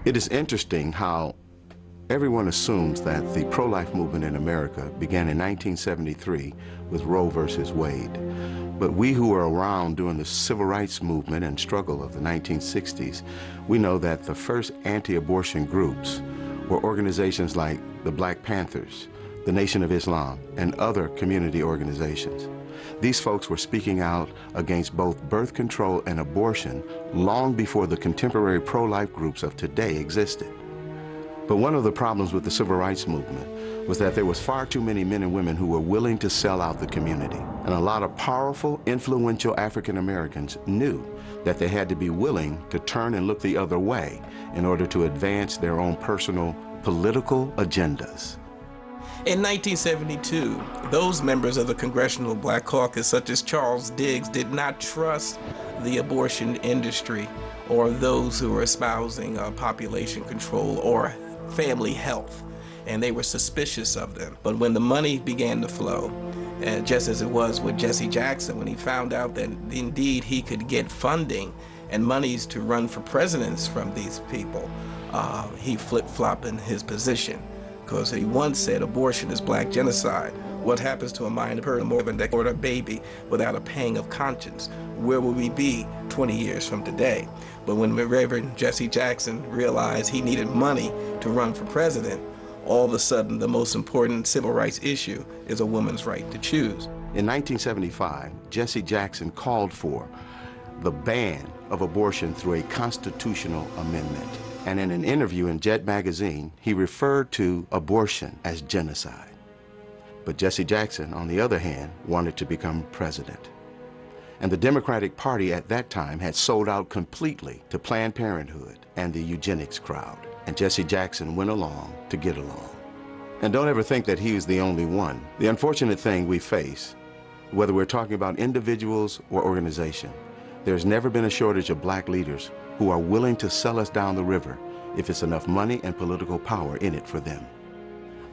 It is interesting how everyone assumes that the pro-life movement in America began in 1973 with Roe versus Wade. But we who were around during the civil rights movement and struggle of the 1960s, we know that the first anti-abortion groups were organizations like the Black Panthers, the Nation of Islam, and other community organizations. These folks were speaking out against both birth control and abortion long before the contemporary pro-life groups of today existed. But one of the problems with the civil rights movement was that there was far too many men and women who were willing to sell out the community. And a lot of powerful, influential African Americans knew that they had to be willing to turn and look the other way in order to advance their own personal political agendas. In 1972, those members of the Congressional Black Caucus, such as Charles Diggs, did not trust the abortion industry or those who were espousing population control or family health, and they were suspicious of them. But when the money began to flow, just as it was with Jesse Jackson, when he found out that indeed he could get funding and monies to run for presidents from these people, he flip-flopped in his position, because he once said abortion is black genocide. What happens to a mind of more than a baby without a pang of conscience? Where will we be 20 years from today? But when Reverend Jesse Jackson realized he needed money to run for president, all of a sudden the most important civil rights issue is a woman's right to choose. In 1975, Jesse Jackson called for the ban of abortion through a constitutional amendment. And in an interview in Jet magazine, he referred to abortion as genocide. But Jesse Jackson, on the other hand, wanted to become president. And the Democratic Party at that time had sold out completely to Planned Parenthood and the eugenics crowd. And Jesse Jackson went along to get along. And don't ever think that he was the only one. The unfortunate thing we face, whether we're talking about individuals or organization, there's never been a shortage of black leaders who are willing to sell us down the river if it's enough money and political power in it for them.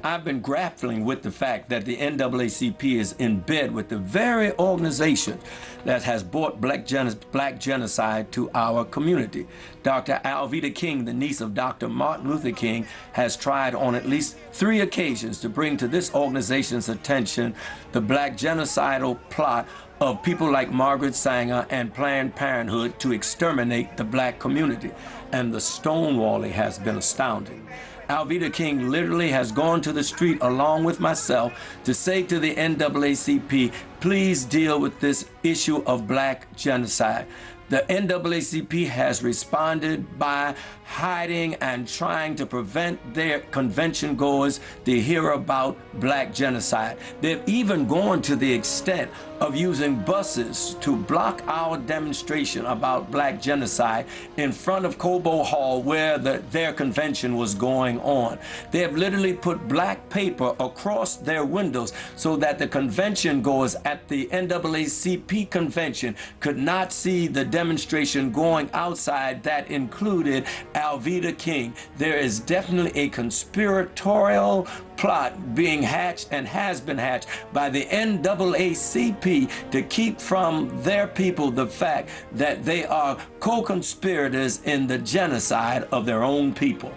I've been grappling with the fact that the NAACP is in bed with the very organization that has brought black genocide to our community. Dr. Alveda King, the niece of Dr. Martin Luther King, has tried on at least 3 occasions to bring to this organization's attention the black genocidal plot of people like Margaret Sanger and Planned Parenthood to exterminate the black community. And the stonewalling has been astounding. Alveda King literally has gone to the street along with myself to say to the NAACP, please deal with this issue of black genocide. The NAACP has responded by hiding and trying to prevent their convention goers to hear about black genocide. They've even gone to the extent of using buses to block our demonstration about black genocide in front of Cobo Hall where their convention was going on. They have literally put black paper across their windows so that the convention goers at the NAACP convention could not see the demonstration going outside that included Alveda King. There is definitely a conspiratorial plot being hatched and has been hatched by the NAACP to keep from their people the fact that they are co-conspirators in the genocide of their own people.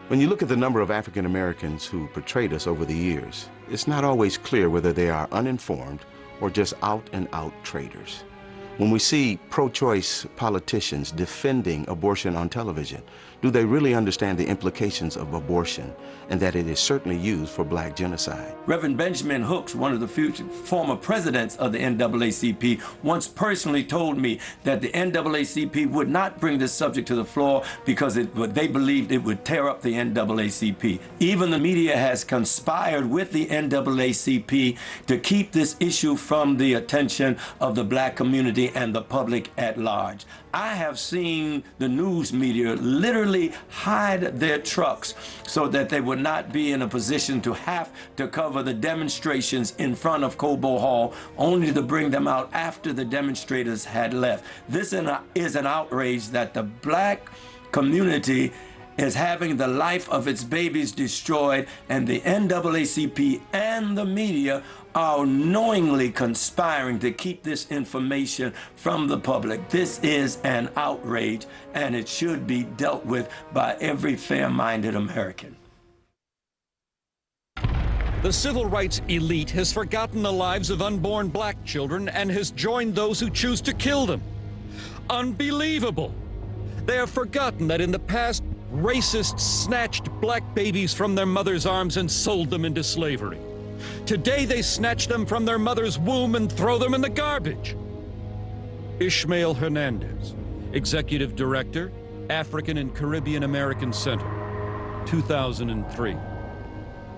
When you look at the number of African Americans who portrayed us over the years, it's not always clear whether they are uninformed or just out-and-out traitors. When we see pro-choice politicians defending abortion on television, do they really understand the implications of abortion and that it is certainly used for black genocide? Reverend Benjamin Hooks, one of the former presidents of the NAACP, once personally told me that the NAACP would not bring this subject to the floor because they believed it would tear up the NAACP. Even the media has conspired with the NAACP to keep this issue from the attention of the black community and the public at large. I have seen the news media literally hide their trucks so that they would not be in a position to have to cover the demonstrations in front of Cobo Hall, only to bring them out after the demonstrators had left. This is an outrage that the black community is having the life of its babies destroyed, and the NAACP and the media are knowingly conspiring to keep this information from the public. This is an outrage, and it should be dealt with by every fair-minded American. The civil rights elite has forgotten the lives of unborn black children and has joined those who choose to kill them. Unbelievable! They have forgotten that in the past, racists snatched black babies from their mother's arms and sold them into slavery. Today they snatch them from their mother's womb and throw them in the garbage. Ishmael Hernandez, Executive Director, African and Caribbean American Center, 2003.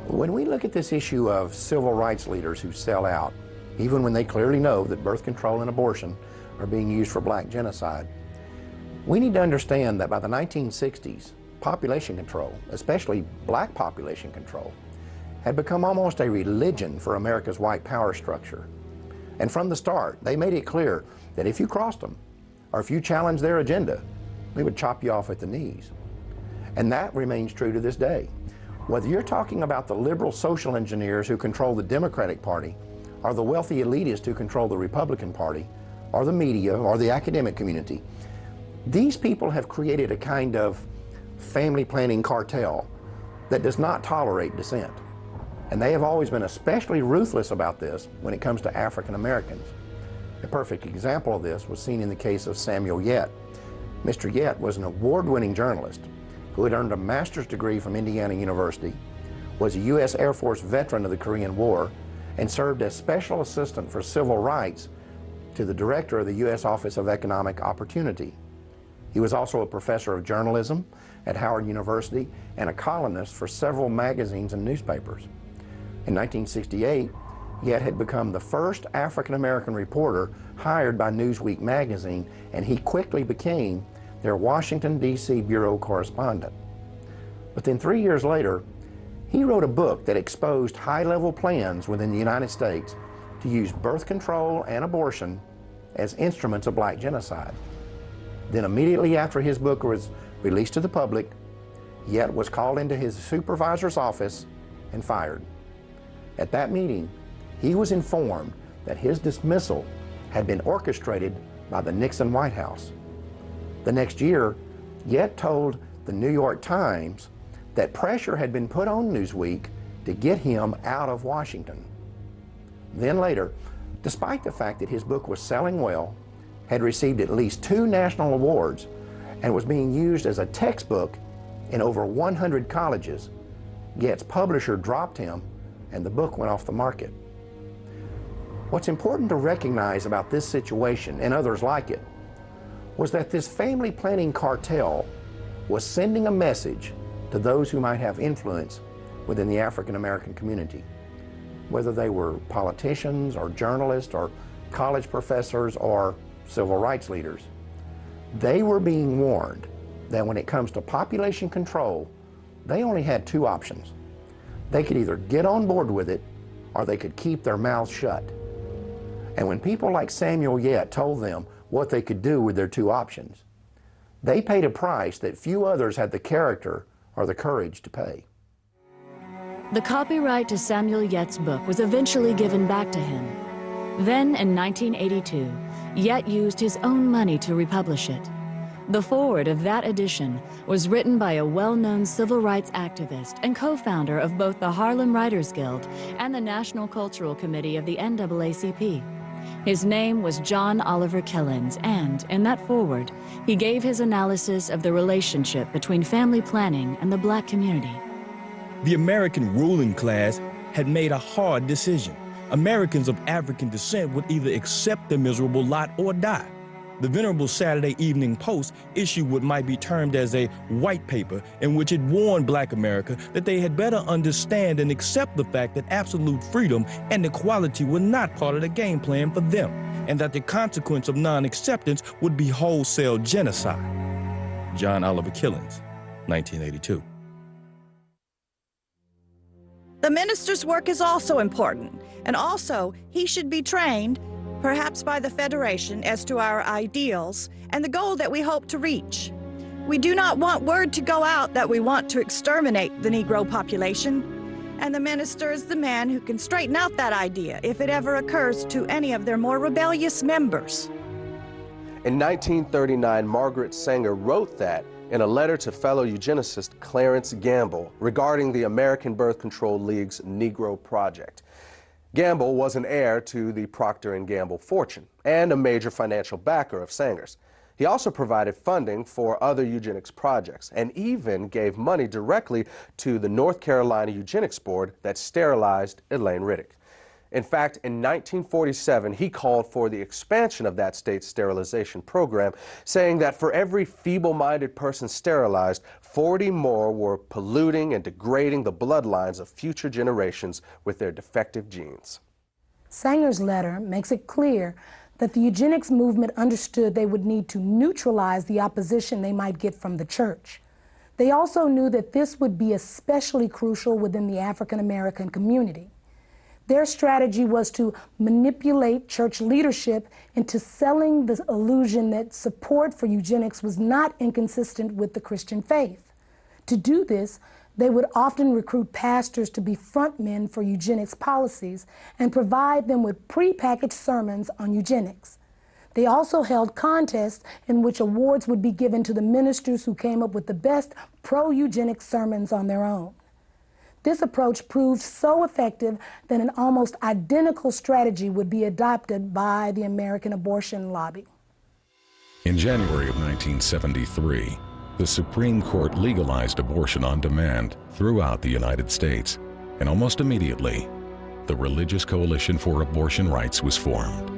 When we look at this issue of civil rights leaders who sell out, even when they clearly know that birth control and abortion are being used for black genocide, we need to understand that by the 1960s, population control, especially black population control, had become almost a religion for America's white power structure. And from the start, they made it clear that if you crossed them, or if you challenged their agenda, they would chop you off at the knees. And that remains true to this day. Whether you're talking about the liberal social engineers who control the Democratic Party, or the wealthy elitists who control the Republican Party, or the media, or the academic community, these people have created a kind of family planning cartel that does not tolerate dissent. And they have always been especially ruthless about this when it comes to African Americans. A perfect example of this was seen in the case of Samuel Yet. Mr. Yet was an award-winning journalist who had earned a master's degree from Indiana University, was a U.S. Air Force veteran of the Korean War, and served as special assistant for civil rights to the director of the U.S. Office of Economic Opportunity. He was also a professor of journalism at Howard University and a columnist for several magazines and newspapers. In 1968, Yet had become the first African-American reporter hired by Newsweek magazine, and he quickly became their Washington, D.C. bureau correspondent. But then 3 years later, he wrote a book that exposed high-level plans within the United States to use birth control and abortion as instruments of black genocide. Then immediately after his book was released to the public, Yet was called into his supervisor's office and fired. At that meeting, he was informed that his dismissal had been orchestrated by the Nixon White House. The next year, Yet told the New York Times that pressure had been put on Newsweek to get him out of Washington. Then later, despite the fact that his book was selling well, had received at least 2 national awards, and was being used as a textbook in over 100 colleges, Yet's publisher dropped him and the book went off the market. What's important to recognize about this situation and others like it was that this family planning cartel was sending a message to those who might have influence within the African American community, whether they were politicians or journalists or college professors or civil rights leaders. They were being warned that when it comes to population control, they only had 2 options. They could either get on board with it or they could keep their mouths shut. And when people like Samuel Yet told them what they could do with their 2 options, they paid a price that few others had the character or the courage to pay. The copyright to Samuel Yet's book was eventually given back to him. Then, in 1982, Yet used his own money to republish it. The foreword of that edition was written by a well-known civil rights activist and co-founder of both the Harlem Writers Guild and the National Cultural Committee of the NAACP. His name was John Oliver Killens, and in that foreword, he gave his analysis of the relationship between family planning and the black community. The American ruling class had made a hard decision. Americans of African descent would either accept their miserable lot or die. The venerable Saturday Evening Post issued what might be termed as a white paper in which it warned Black America that they had better understand and accept the fact that absolute freedom and equality were not part of the game plan for them, and that the consequence of non-acceptance would be wholesale genocide. John Oliver Killens, 1982. The minister's work is also important, and also he should be trained, perhaps by the Federation, as to our ideals and the goal that we hope to reach. We do not want word to go out that we want to exterminate the Negro population. And the minister is the man who can straighten out that idea if it ever occurs to any of their more rebellious members. In 1939, Margaret Sanger wrote that in a letter to fellow eugenicist Clarence Gamble regarding the American Birth Control League's Negro Project. Gamble was an heir to the Procter & Gamble fortune and a major financial backer of Sanger's. He also provided funding for other eugenics projects and even gave money directly to the North Carolina Eugenics Board that sterilized Elaine Riddick. In fact, in 1947, he called for the expansion of that state's sterilization program, saying that for every feeble-minded person sterilized, 40 more were polluting and degrading the bloodlines of future generations with their defective genes. Sanger's letter makes it clear that the eugenics movement understood they would need to neutralize the opposition they might get from the church. They also knew that this would be especially crucial within the African American community. Their strategy was to manipulate church leadership into selling the illusion that support for eugenics was not inconsistent with the Christian faith. To do this, they would often recruit pastors to be frontmen for eugenics policies and provide them with prepackaged sermons on eugenics. They also held contests in which awards would be given to the ministers who came up with the best pro-eugenics sermons on their own. This approach proved so effective that an almost identical strategy would be adopted by the American abortion lobby. In January of 1973, the Supreme Court legalized abortion on demand throughout the United States, and almost immediately, the Religious Coalition for Abortion Rights was formed.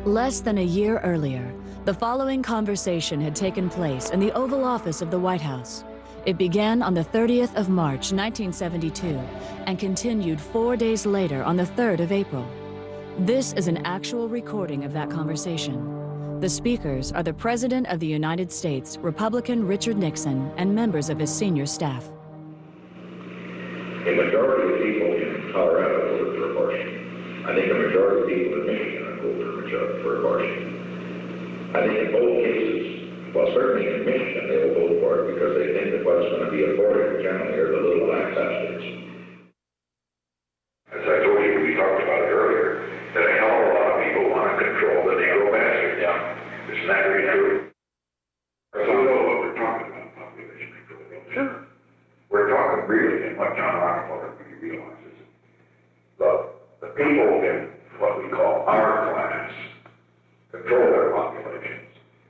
Less than a year earlier, the following conversation had taken place in the Oval Office of the White House. It began on the 30th of March, 1972, and continued 4 days later on the 3rd of April. This is an actual recording of that conversation. The speakers are the President of the United States, Republican Richard Nixon, and members of his senior staff. A majority of people in Colorado voted for abortion. I think a majority of people in Michigan voted for abortion. I think in both cases, well, certainly in Michigan, they will vote for it because they think that what's going to be aborted generally are the little black bastards. As I told you, we talked about it earlier, that a hell of a lot of people want to control the Negro bastard. Yeah. Isn't that really true? So we know what we're talking about, population control. Sure. We're talking really, and what John Rockefeller really realizes, the people in what we call our class control their populations.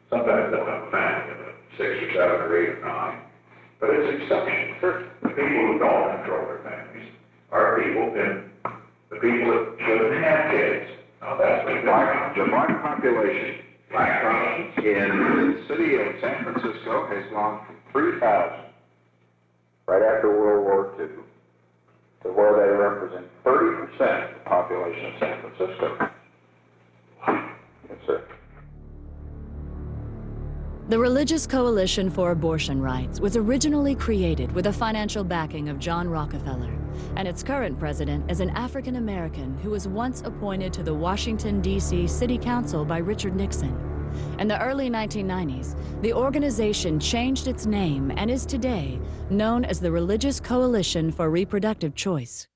Sometimes they'll have a family of 6 or 7 or 8 or 9, but it's exception. The people who don't control their families are people in the people that shouldn't have kids. Now that's the black population. Black in the city of San Francisco has gone from 3,000 right after World War II to where they represent 30% of the population of San Francisco. Yes, sir. The Religious Coalition for Abortion Rights was originally created with the financial backing of John Rockefeller, and its current president is an African American who was once appointed to the Washington, D.C. City Council by Richard Nixon. In the early 1990s, the organization changed its name and is today known as the Religious Coalition for Reproductive Choice.